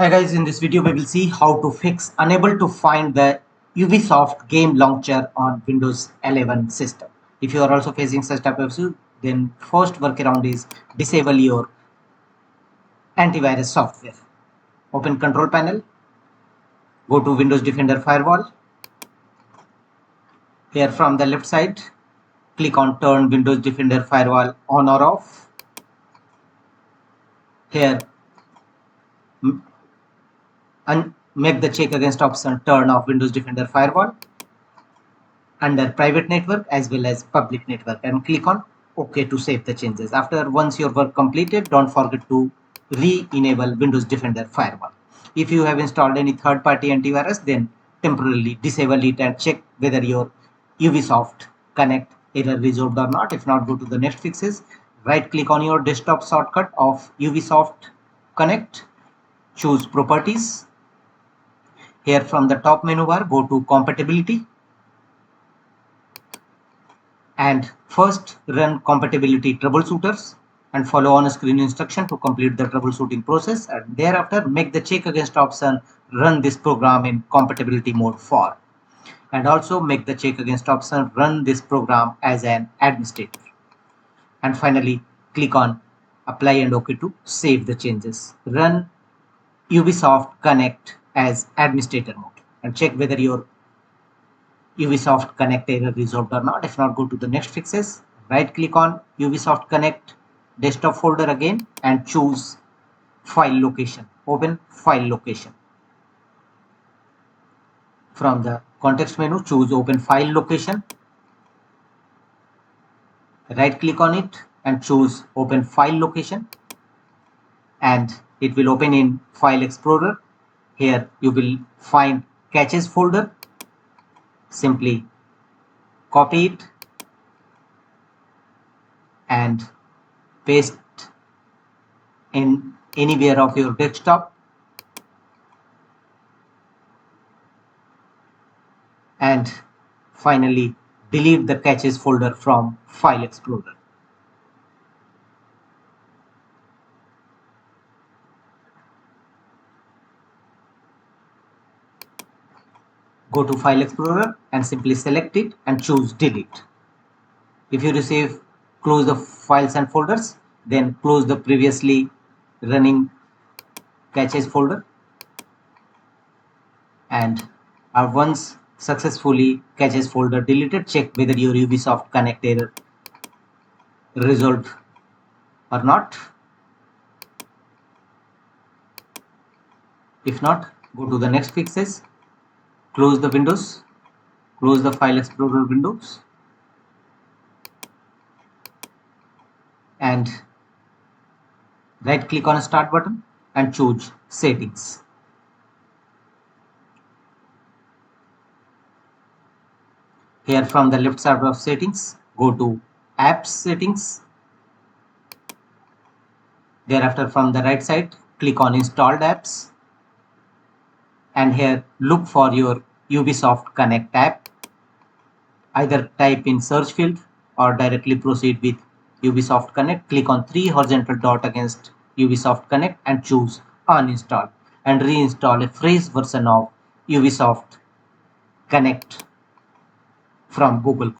Hi guys, in this video we will see how to fix unable to find the Ubisoft game launcher on Windows 11 system. If you are also facing such type of issue, then first workaround is disable your antivirus software. Open control panel, go to Windows Defender Firewall. Here from the left side, click on turn Windows Defender Firewall on or off. Here and make the check against option turn off Windows Defender Firewall under private network as well as public network, and click on OK to save the changes. Once your work completed, don't forget to re-enable Windows Defender Firewall. If you have installed any third-party antivirus, then temporarily disable it and check whether your Ubisoft Connect error resolved or not. If not, go to the next fixes. Right click on your desktop shortcut of Ubisoft Connect, choose properties. Here from the top menu bar, go to compatibility and first run compatibility troubleshooters and follow on screen instruction to complete the troubleshooting process, and thereafter make the check against option run this program in compatibility mode for, and also make the check against option run this program as an administrator, and finally click on apply and OK to save the changes. Run Ubisoft Connect as administrator mode and check whether your Ubisoft Connect error resolved or not. If not, go to the next fixes. Right click on Ubisoft Connect desktop folder again and choose file location. Open file location. From the context menu, choose open file location. Right click on it and choose open file location, and it will open in File Explorer. Here you will find caches folder. Simply copy it and paste in anywhere of your desktop, and finally delete the caches folder from File Explorer. Go to File Explorer and simply select it and choose delete. If you receive close the files and folders, then close the previously running caches folder, and once successfully caches folder deleted, check whether your Ubisoft Connect error resolved or not. If not, go to the next fixes, close the windows, close the File Explorer windows, and right click on start button and choose settings. Here from the left side of settings, go to apps settings. Thereafter from the right side, click on installed apps, and here look for your Ubisoft Connect app. Either type in search field or directly proceed with Ubisoft Connect. Click on 3 horizontal dot against Ubisoft Connect and choose uninstall, and reinstall a fresh version of Ubisoft Connect from Google.